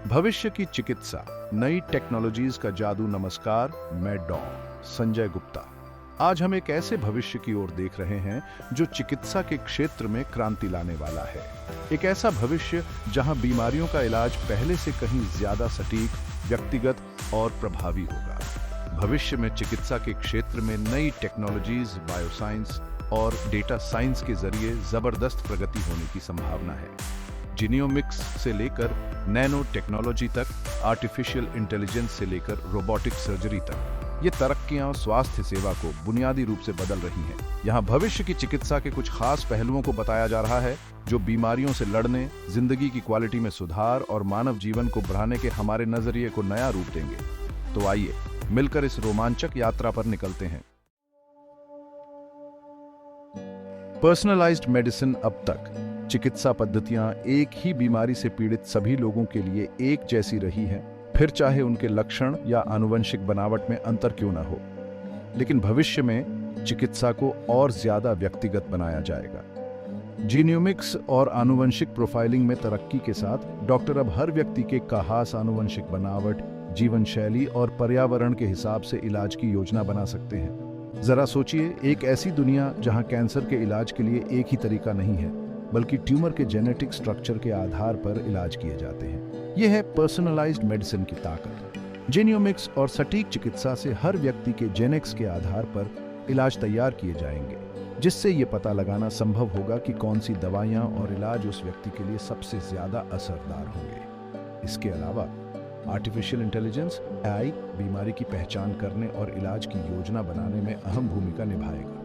भविष्य की चिकित्सा, नई टेक्नोलॉजीज का जादू। नमस्कार, मैं संजय गुप्ता। आज हम एक ऐसे भविष्य की ओर देख रहे हैं जो चिकित्सा के क्षेत्र में क्रांति लाने वाला है। एक ऐसा भविष्य जहां बीमारियों का इलाज पहले से कहीं ज्यादा सटीक, व्यक्तिगत और प्रभावी होगा। भविष्य में चिकित्सा के क्षेत्र में नई टेक्नोलॉजीज, बायोसाइंस और डेटा साइंस के जरिए जबरदस्त प्रगति होने की संभावना है। जीनोमिक्स से लेकर नैनो टेक्नोलॉजी तक, आर्टिफिशियल इंटेलिजेंस से लेकर रोबोटिक सर्जरी तक, ये तरक्कियां स्वास्थ्य सेवा को बुनियादी रूप से बदल रही हैं। यहाँ भविष्य की चिकित्सा के कुछ खास पहलुओं को बताया जा रहा है जो बीमारियों से लड़ने, जिंदगी की क्वालिटी में सुधार और मानव जीवन को बढ़ाने के हमारे नजरिए को नया रूप देंगे। तो आइए मिलकर इस रोमांचक यात्रा पर निकलते हैं। Personalised medicine. अब तक चिकित्सा पद्धतियां एक ही बीमारी से पीड़ित सभी लोगों के लिए एक जैसी रही हैं, फिर चाहे उनके लक्षण या आनुवंशिक बनावट में अंतर क्यों ना हो। लेकिन भविष्य में चिकित्सा को और ज्यादा व्यक्तिगत बनाया जाएगा। जीनोमिक्स और आनुवंशिक प्रोफाइलिंग में तरक्की के साथ डॉक्टर अब हर व्यक्ति के खास आनुवंशिक बनावट, जीवन शैली और पर्यावरण के हिसाब से इलाज की योजना बना सकते हैं। जरा सोचिए, एक ऐसी दुनिया जहां कैंसर के इलाज के लिए एक ही तरीका नहीं है, बल्कि ट्यूमर के जेनेटिक स्ट्रक्चर के आधार पर इलाज किए जाते हैं। यह है पर्सनलाइज्ड मेडिसिन की ताकत। जीनोमिक्स और सटीक चिकित्सा से हर व्यक्ति के जेनेटिक्स के आधार पर इलाज तैयार किए जाएंगे, जिससे ये पता लगाना संभव होगा कि कौन सी दवाइयां और इलाज उस व्यक्ति के लिए सबसे ज्यादा असरदार होंगे। इसके अलावा आर्टिफिशियल इंटेलिजेंस (AI) बीमारी की पहचान करने और इलाज की योजना बनाने में अहम भूमिका निभाएगा।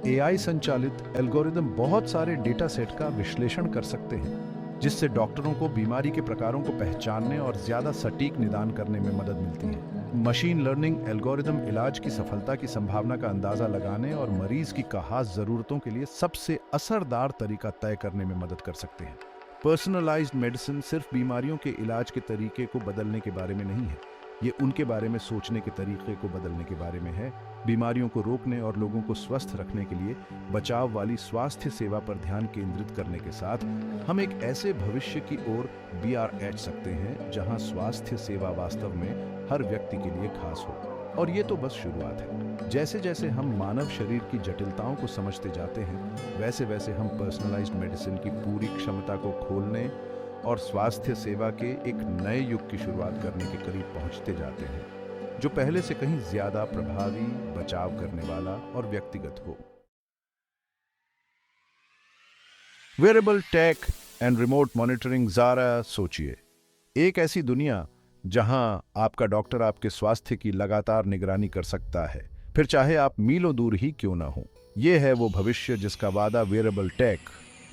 AI संचालित एल्गोरिदम बहुत सारे डेटा सेट का विश्लेषण कर सकते हैं, जिससे डॉक्टरों को बीमारी के प्रकारों को पहचानने और ज्यादा सटीक निदान करने में मदद मिलती है। मशीन लर्निंग एल्गोरिदम इलाज की सफलता की संभावना का अंदाजा लगाने और मरीज की खास जरूरतों के लिए सबसे असरदार तरीका तय करने में मदद कर सकते हैं। पर्सनलाइज्ड मेडिसिन सिर्फ बीमारियों के इलाज के तरीके को बदलने के बारे में नहीं है, ये उनके बारे में सोचने के तरीके को बदलने के बारे में है। बीमारियों को रोकने और लोगों को स्वस्थ रखने के लिए बचाव वाली स्वास्थ्य सेवा पर ध्यान केंद्रित करने के साथ हम एक ऐसे भविष्य की ओर BRH सकते हैं जहां स्वास्थ्य सेवा वास्तव में हर व्यक्ति के लिए खास हो। और ये तो बस शुरुआत है। जैसे जैसे हम मानव शरीर की जटिलताओं को समझते जाते हैं, वैसे वैसे हम पर्सनलाइज्ड मेडिसिन की पूरी क्षमता को खोलने और स्वास्थ्य सेवा के एक नए युग की शुरुआत करने के करीब पहुंचते जाते हैं, जो पहले से कहीं ज्यादा प्रभावी, बचाव करने वाला और व्यक्तिगत हो। Wearable tech and remote monitoring. जरा सोचिए, एक ऐसी दुनिया जहां आपका डॉक्टर आपके स्वास्थ्य की लगातार निगरानी कर सकता है, फिर चाहे आप मीलों दूर ही क्यों ना हो। यह है वो भविष्य जिसका वादा वेरेबल टेक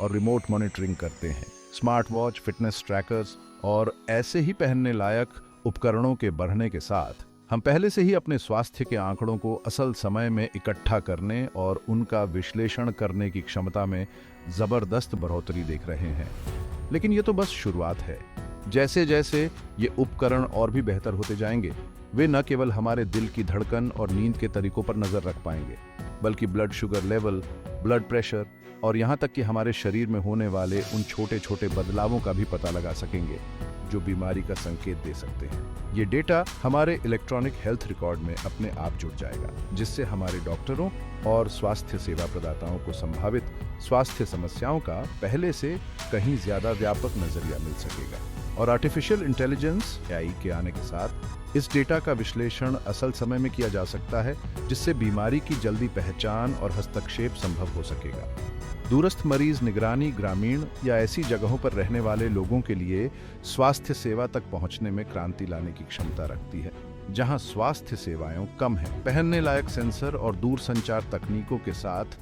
और रिमोट मॉनिटरिंग करते हैं। स्मार्ट वॉच, फिटनेस ट्रैकर्स और ऐसे ही पहनने लायक उपकरणों के बढ़ने के साथ हम पहले से ही अपने स्वास्थ्य के आंकड़ों को असल समय में इकट्ठा करने और उनका विश्लेषण करने की क्षमता में जबरदस्त बढ़ोतरी देख रहे हैं। लेकिन ये तो बस शुरुआत है। जैसे जैसे ये उपकरण और भी बेहतर होते जाएंगे, वे न केवल हमारे दिल की धड़कन और नींद के तरीकों पर नजर रख पाएंगे, बल्कि blood sugar level, blood pressure और यहाँ तक कि हमारे शरीर में होने वाले उन छोटे छोटे बदलावों का भी पता लगा सकेंगे जो बीमारी का संकेत दे सकते हैं। ये डेटा हमारे इलेक्ट्रॉनिक हेल्थ रिकॉर्ड में अपने आप जुड़ जाएगा, जिससे हमारे डॉक्टरों और स्वास्थ्य सेवा प्रदाताओं को संभावित स्वास्थ्य समस्याओं का पहले से कहीं ज्यादा व्यापक नजरिया मिल सकेगा। और आर्टिफिशियल इंटेलिजेंस (AI) के आने के साथ इस डेटा का विश्लेषण असल समय में किया जा सकता है, जिससे बीमारी की जल्दी पहचान और हस्तक्षेप संभव हो सकेगा। दूरस्थ मरीज निगरानी ग्रामीण या ऐसी जगहों पर रहने वाले लोगों के लिए स्वास्थ्य सेवा तक पहुंचने में क्रांति लाने की क्षमता रखती है, जहां स्वास्थ्य सेवाएं कम हैं। पहनने लायक सेंसर और दूर संचार तकनीकों के साथ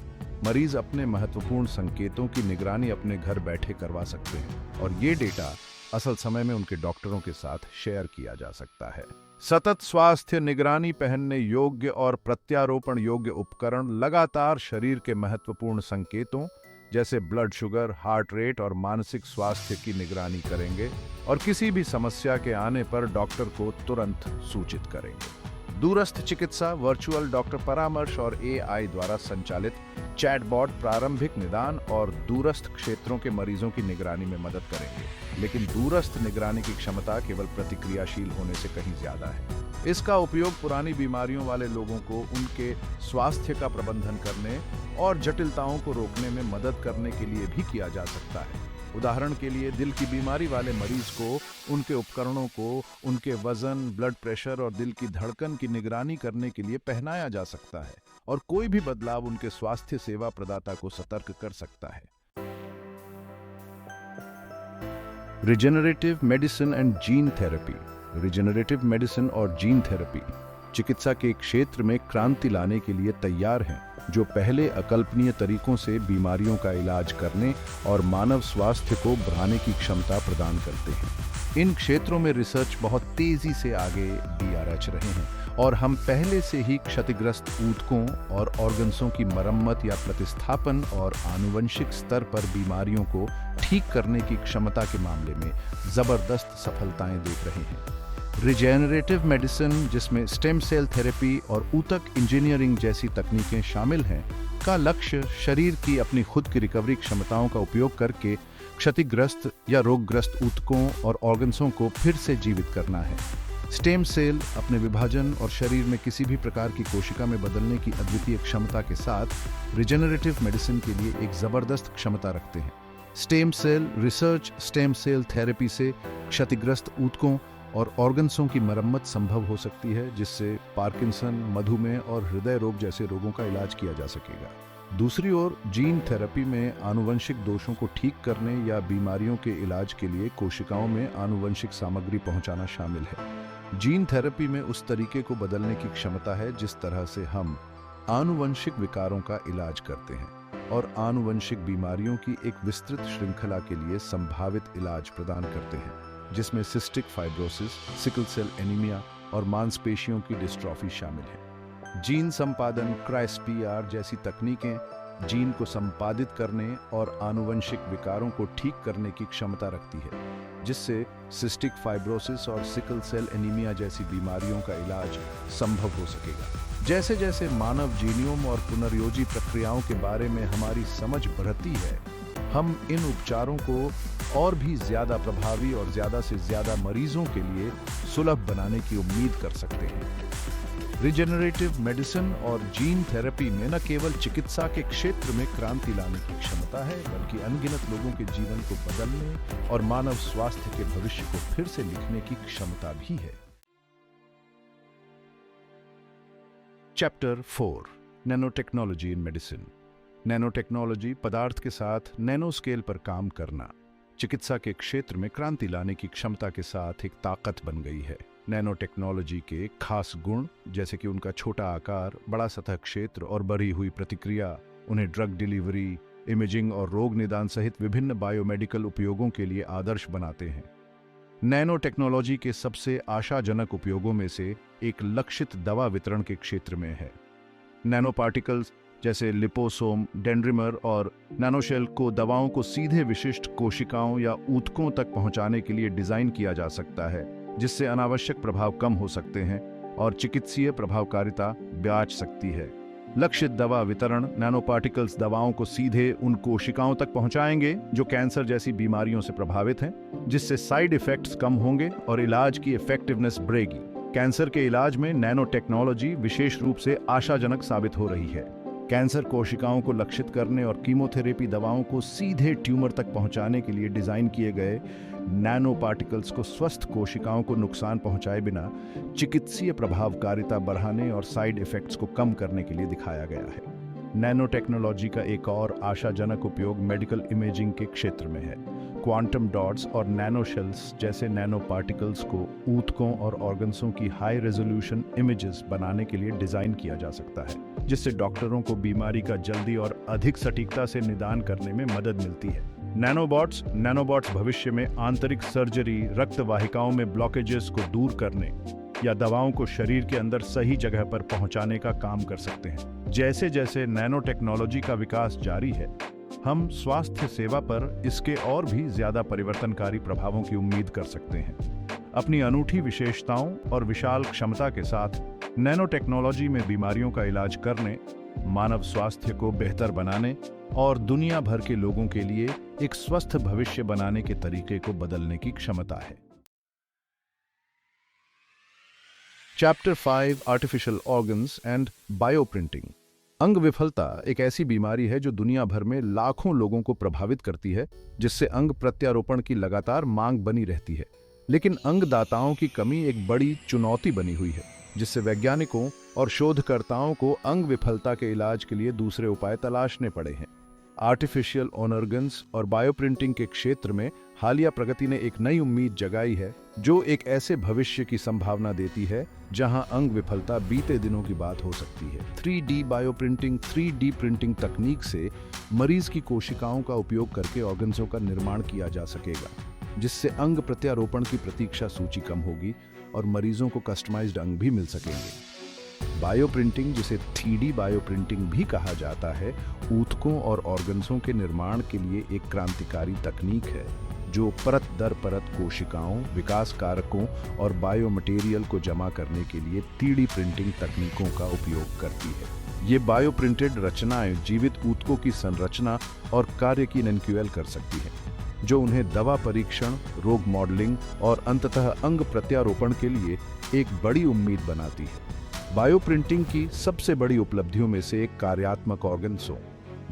मरीज अपने महत्वपूर्ण संकेतों की निगरानी अपने घर बैठे करवा सकते हैं, और ये डेटा असल समय में उनके डॉक्टरों के साथ शेयर किया जा सकता है। सतत स्वास्थ्य निगरानी, पहनने योग्य और प्रत्यारोपण योग्य उपकरण लगातार शरीर के महत्वपूर्ण संकेतों जैसे ब्लड शुगर, हार्ट रेट और मानसिक स्वास्थ्य की निगरानी करेंगे और किसी भी समस्या के आने पर डॉक्टर को तुरंत सूचित करेंगे। दूरस्थ चिकित्सा, वर्चुअल डॉक्टर परामर्श और एआई द्वारा संचालित चैटबॉट प्रारंभिक निदान और दूरस्थ क्षेत्रों के मरीजों की निगरानी में मदद करेंगे, लेकिन दूरस्थ निगरानी की क्षमता केवल प्रतिक्रियाशील होने से कहीं ज्यादा है। इसका उपयोग पुरानी बीमारियों वाले लोगों को उनके स्वास्थ्य का प्रबंधन करने और जटिलताओं को रोकने में मदद करने के लिए भी किया जा सकता है। उदाहरण के लिए, दिल की बीमारी वाले मरीज को उनके उपकरणों को उनके वजन, ब्लड प्रेशर और दिल की धड़कन की निगरानी करने के लिए पहनाया जा सकता है और कोई भी बदलाव उनके स्वास्थ्य सेवा प्रदाता को सतर्क कर सकता है। Regenerative medicine and gene therapy. Regenerative medicine और जीन थेरेपी चिकित्सा के क्षेत्र में क्रांति लाने के लिए तैयार हैं, जो पहले अकल्पनीय तरीकों से बीमारियों का इलाज करने और मानव स्वास्थ्य को बढ़ाने की क्षमता प्रदान करते हैं। इन क्षेत्रों में रिसर्च बहुत तेजी से आगे बढ़ रहे हैं और हम पहले से ही क्षतिग्रस्त ऊतकों और ऑर्गन्सों की मरम्मत या प्रतिस्थापन और आनुवंशिक स्तर पर बीमारियों को ठीक करने की क्षमता के मामले में जबरदस्त सफलताएं देख रहे हैं। रिजेनरेटिव मेडिसिन, जिसमें स्टेम सेल थेरेपी और ऊतक इंजीनियरिंग जैसी तकनीकें शामिल हैं, का लक्ष्य शरीर की अपनी खुद की रिकवरी क्षमताओं का उपयोग करके क्षतिग्रस्त या रोगग्रस्त ऊतकों और ऑर्गन्सों को फिर से जीवित करना है। स्टेम सेल अपने विभाजन और शरीर में किसी भी प्रकार की कोशिका में बदलने की अद्वितीय क्षमता के साथ रिजेनरेटिव मेडिसिन के लिए एक जबरदस्त क्षमता रखते हैं। Stem cell research stem cell therapy से क्षतिग्रस्त ऊतकों और ऑर्गन्सों की मरम्मत संभव हो सकती है, जिससे पार्किंसन, मधुमेह और हृदय रोग जैसे रोगों का इलाज किया जा सकेगा। दूसरी ओर, जीन थेरेपी में आनुवंशिक दोषों को ठीक करने या बीमारियों के इलाज के लिए कोशिकाओं में आनुवंशिक सामग्री पहुंचाना शामिल है। जीन थेरेपी में उस तरीके को बदलने की क्षमता है जिस तरह से हम आनुवंशिक विकारों का इलाज करते हैं और आनुवंशिक बीमारियों की एक विस्तृत श्रृंखला के लिए संभावित इलाज प्रदान करते हैं, जिसमें cystic fibrosis, sickle cell anaemia और मांसपेशियों की डिस्ट्रॉफी शामिल है। जीन संपादन क्राइस्पीआर जैसी तकनीकें जीन को संपादित करने और आनुवंशिक विकारों को ठीक करने की क्षमता रखती है, जिससे सिस्टिक फाइब्रोसिस और सिकल सेल एनीमिया जैसी बीमारियों का इलाज संभव हो सकेगा। जैसे जैसे मानव जीनोम और पुनर्योजी प्रक्रियाओं के बारे में हमारी समझ बढ़ती है, हम इन उपचारों को और भी ज्यादा प्रभावी और ज्यादा से ज्यादा मरीजों के लिए सुलभ बनाने की उम्मीद कर सकते हैं। रिजेनरेटिव मेडिसिन और जीन थेरेपी में न केवल चिकित्सा के क्षेत्र में क्रांति लाने की क्षमता है, बल्कि अनगिनत लोगों के जीवन को बदलने और मानव स्वास्थ्य के भविष्य को फिर से लिखने की क्षमता भी है। Chapter 4, nano technology in medicine. Nano technology, पदार्थ के साथ नैनो स्केल पर काम करना, चिकित्सा के क्षेत्र में क्रांति लाने की क्षमता के साथ एक ताकत बन गई है। नैनो टेक्नोलॉजी के खास गुण, जैसे कि उनका छोटा आकार, बड़ा सतह क्षेत्र और बढ़ी हुई प्रतिक्रिया, उन्हें ड्रग डिलीवरी, इमेजिंग और रोग निदान सहित विभिन्न बायोमेडिकल उपयोगों के लिए आदर्श बनाते हैं। नैनो टेक्नोलॉजी के सबसे आशाजनक उपयोगों में से एक लक्षित दवा वितरण के क्षेत्र में है। नैनो पार्टिकल्स जैसे लिपोसोम, डेंड्रिमर और नैनोशेल को दवाओं को सीधे विशिष्ट कोशिकाओं या ऊतकों तक पहुंचाने के लिए डिजाइन किया जा सकता है, जिससे अनावश्यक प्रभाव कम हो सकते हैं और चिकित्सीय प्रभावकारिता बढ़ सकती है। लक्षित दवा वितरण, नैनो पार्टिकल्स दवाओं को सीधे उन कोशिकाओं तक पहुंचाएंगे जो कैंसर जैसी बीमारियों से प्रभावित हैं, जिससे साइड इफेक्ट्स कम होंगे और इलाज की इफेक्टिवनेस बढ़ेगी। कैंसर के इलाज में नैनो टेक्नोलॉजी विशेष रूप से आशाजनक साबित हो रही है। कैंसर कोशिकाओं को लक्षित करने और कीमोथेरेपी दवाओं को सीधे ट्यूमर तक पहुंचाने के लिए डिजाइन किए गए नैनो पार्टिकल्स को स्वस्थ कोशिकाओं को नुकसान पहुंचाए बिना चिकित्सीय प्रभावकारिता बढ़ाने और साइड इफेक्ट्स को कम करने के लिए दिखाया गया है। नैनो टेक्नोलॉजी का एक और आशाजनक उपयोग मेडिकल इमेजिंग के क्षेत्र में है। क्वांटम डॉट्स और नैनो शेल्स जैसे नैनो पार्टिकल्स को ऊतकों और ऑर्गन्सों की हाई रेजोल्यूशन इमेजेस बनाने के लिए डिजाइन किया जा सकता है, जिससे डॉक्टरों को बीमारी का जल्दी और अधिक सटीकता से निदान करने में मदद मिलती है। नैनोबॉट्स भविष्य में आंतरिक सर्जरी, रक्त वाहिकाओं में ब्लॉकेजेस को दूर करने या दवाओं को शरीर के अंदर सही जगह पर पहुंचाने का काम कर सकते हैं। जैसे जैसे नैनो टेक्नोलॉजी का विकास जारी है, हम स्वास्थ्य सेवा पर इसके और भी ज्यादा परिवर्तनकारी प्रभावों की उम्मीद कर सकते हैं। अपनी अनूठी विशेषताओं और विशाल क्षमता के साथ नैनो टेक्नोलॉजी में बीमारियों का इलाज करने, मानव स्वास्थ्य को बेहतर बनाने और दुनिया भर के लोगों के लिए एक स्वस्थ भविष्य बनाने के तरीके को बदलने की क्षमता है। Chapter 5 artificial organs and bioprinting. अंग विफलता एक ऐसी बीमारी है जो दुनिया भर में लाखों लोगों को प्रभावित करती है, जिससे अंग प्रत्यारोपण की लगातार मांग बनी रहती है। लेकिन अंगदाताओं की कमी एक बड़ी चुनौती बनी हुई है, जिससे वैज्ञानिकों और शोधकर्ताओं को अंग विफलता के इलाज के लिए दूसरे उपाय तलाशने पड़े हैं। आर्टिफिशियल ऑर्गन्स और बायोप्रिंटिंग के क्षेत्र में हालिया प्रगति ने एक नई उम्मीद जगाई है, जो एक ऐसे भविष्य की संभावना देती है जहां अंग विफलता बीते दिनों की बात हो सकती है। 3D बायोप्रिंटिंग 3D प्रिंटिंग तकनीक से मरीज की कोशिकाओं का उपयोग करके ऑर्गन्सों का निर्माण किया जा सकेगा, जिससे अंग प्रत्यारोपण की प्रतीक्षा सूची कम होगी और मरीजों को कस्टमाइज्ड अंग भी मिल सकेंगे। बायोप्रिंटिंग, जिसे 3D बायोप्रिंटिंग भी कहा जाता है, ऊतकों और ऑर्गन्सों के निर्माण के लिए एक क्रांतिकारी तकनीक है, जो परत दर परत कोशिकाओं, विकास कारकों और बायोमटेरियल को जमा करने के लिए 3D प्रिंटिंग तकनीकों का उपयोग करती है। ये बायोप्रिंटेड रचनाएं जीवित ऊतकों की संरचना और कार्य की एनक्यूएल कर सकती हैं, जो उन्हें दवा परीक्षण, रोग मॉडलिंग और अंततः अंग प्रत्यारोपण के लिए एक बड़ी उम्मीद बनाती है। बायोप्रिंटिंग की सबसे बड़ी उपलब्धियों में से एक कार्यात्मक ऑर्गन्सों,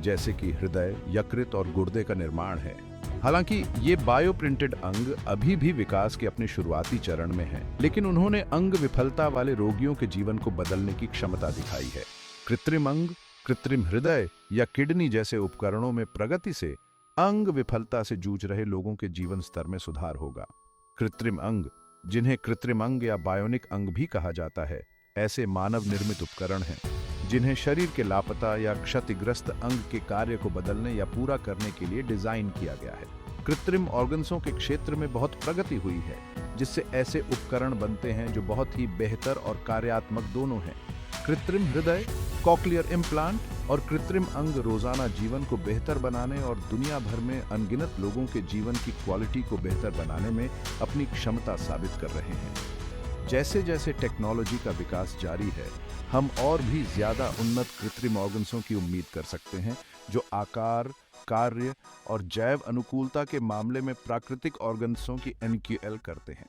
जैसे कि हृदय, यकृत और गुर्दे का निर्माण है। हालांकि ये बायोप्रिंटेड अंग अभी भी विकास के अपने शुरुआती चरण में हैं, लेकिन उन्होंने अंग विफलता वाले रोगियों के जीवन को बदलने की क्षमता दिखाई है। कृत्रिम अंग, कृत्रिम हृदय या किडनी जैसे उपकरणों में प्रगति से अंग विफलता से जूझ रहे लोगों के जीवन स्तर में सुधार होगा। कृत्रिम अंग, जिन्हें कृत्रिम अंग या बायोनिक अंग भी कहा जाता है, ऐसे मानव निर्मित उपकरण हैं जिन्हें शरीर के लापता या क्षतिग्रस्त अंग के कार्य को बदलने या पूरा करने के लिए डिजाइन किया गया है। कृत्रिम ऑर्गन्सों के क्षेत्र में बहुत प्रगति हुई है, जिससे ऐसे उपकरण बनते हैं जो बहुत ही बेहतर और कार्यात्मक दोनों हैं। कृत्रिम हृदय, कॉक्लियर इम्प्लांट और कृत्रिम अंग रोजाना जीवन को बेहतर बनाने और दुनिया भर में अनगिनत लोगों के जीवन की क्वालिटी को बेहतर बनाने में अपनी क्षमता साबित कर रहे हैं। जैसे जैसे टेक्नोलॉजी का विकास जारी है, हम और भी ज्यादा उन्नत कृत्रिम ऑर्गन्सों की उम्मीद कर सकते हैं, जो आकार, कार्य और जैव अनुकूलता के मामले में प्राकृतिक ऑर्गन्सों की एनक्यूएल करते हैं।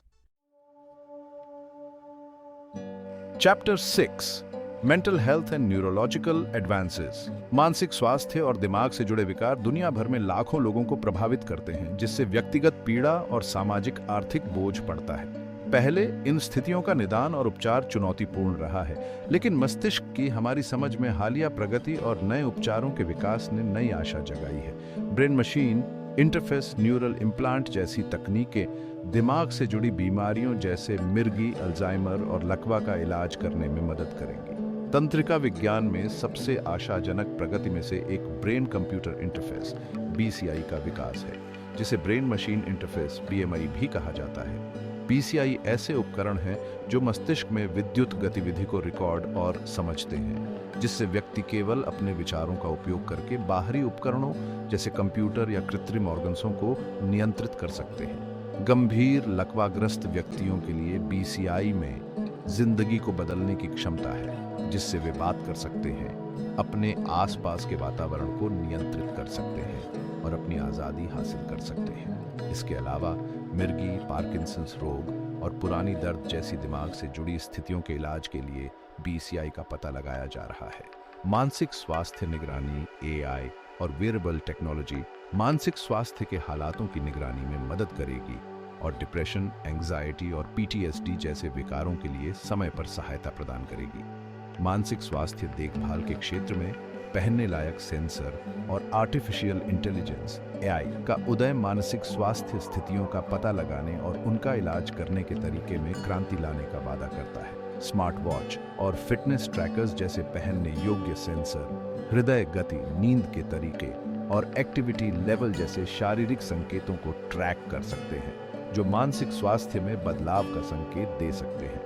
Chapter 6 mental health and neurological advances. मानसिक स्वास्थ्य और दिमाग से जुड़े विकार दुनिया भर में लाखों लोगों को प्रभावित करते हैं, जिससे व्यक्तिगत पीड़ा और सामाजिक आर्थिक बोझ पड़ता है। पहले इन स्थितियों का निदान और उपचार चुनौतीपूर्ण रहा है, लेकिन मस्तिष्क की हमारी समझ में हालिया प्रगति और नए उपचारों के विकास ने नई आशा जगाई है। Brain machine interface neural implant जैसी तकनीकें दिमाग से जुड़ी बीमारियों जैसे मिर्गी, अल्जाइमर और लकवा का इलाज करने में मदद करेंगी। तंत्रिका विज्ञान में सबसे आशाजनक प्रगति में से एक ब्रेन कंप्यूटर इंटरफेस BCI का विकास है, जिसे ब्रेन मशीन इंटरफेस BMI भी कहा जाता है। BCI ऐसे उपकरण हैं जो मस्तिष्क में विद्युत गतिविधि को रिकॉर्ड और समझते हैं, जिससे व्यक्ति केवल अपने विचारों का उपयोग करके बाहरी उपकरणों जैसे कंप्यूटर या कृत्रिम ऑर्गन्सों को नियंत्रित कर सकते हैं। गंभीर लकवाग्रस्त व्यक्तियों के लिए BCI में जिंदगी को बदलने की क्षमता है, जिससे वे बात कर सकते हैं, अपने आसपास के वातावरण को नियंत्रित कर सकते हैं और अपनी आज़ादी हासिल कर सकते हैं। इसके अलावा मिर्गी, पार्किंसंस रोग और पुरानी दर्द जैसी दिमाग से जुड़ी स्थितियों के इलाज के लिए BCI का पता लगाया जा रहा है। मानसिक स्वास्थ्य निगरानी, AI और वेयरेबल टेक्नोलॉजी मानसिक स्वास्थ्य के हालातों की निगरानी में मदद करेगी और डिप्रेशन, एंग्जाइटी और PTSD जैसे विकारों के लिए समय पर सहायता प्रदान करेगी। मानसिक स्वास्थ्य देखभाल के क्षेत्र में पहनने लायक सेंसर और आर्टिफिशियल इंटेलिजेंस AI का उदय मानसिक स्वास्थ्य स्थितियों का पता लगाने और उनका इलाज करने के तरीके में क्रांति लाने का वादा करता है। स्मार्ट वॉच और फिटनेस ट्रैकर्स जैसे पहनने योग्य सेंसर हृदय गति, नींद के तरीके और एक्टिविटी लेवल जैसे शारीरिक संकेतों को ट्रैक कर सकते हैं, जो मानसिक स्वास्थ्य में बदलाव का संकेत दे सकते हैं।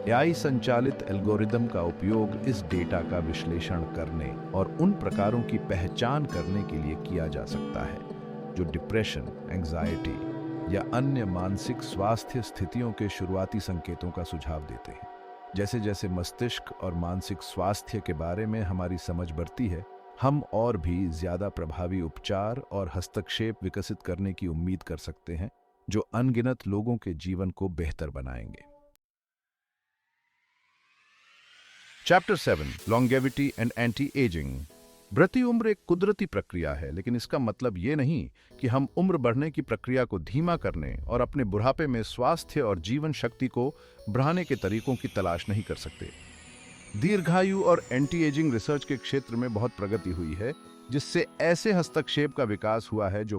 AI संचालित एल्गोरिदम का उपयोग इस डेटा का विश्लेषण करने और उन प्रकारों की पहचान करने के लिए किया जा सकता है जो डिप्रेशन, एंग्जाइटी या अन्य मानसिक स्वास्थ्य स्थितियों के शुरुआती संकेतों का सुझाव देते हैं। जैसे जैसे मस्तिष्क और मानसिक स्वास्थ्य के बारे में हमारी समझ बढ़ती है, हम और भी ज्यादा प्रभावी उपचार और हस्तक्षेप विकसित करने की उम्मीद कर सकते हैं, जो अनगिनत लोगों के जीवन को बेहतर बनाएंगे। Chapter 7, longevity and anti ageing. बढ़ती उम्र एक कुदरती प्रक्रिया है, लेकिन इसका मतलब ये नहीं कि हम उम्र बढ़ने की प्रक्रिया को धीमा करने और अपने बुढ़ापे में स्वास्थ्य और जीवन शक्ति को बढ़ाने के तरीकों की तलाश नहीं कर सकते। दीर्घायु और एंटी एजिंग रिसर्च के क्षेत्र में बहुत प्रगति हुई है, जिससे ऐसे हस्तक्षेप का विकास हुआ है जो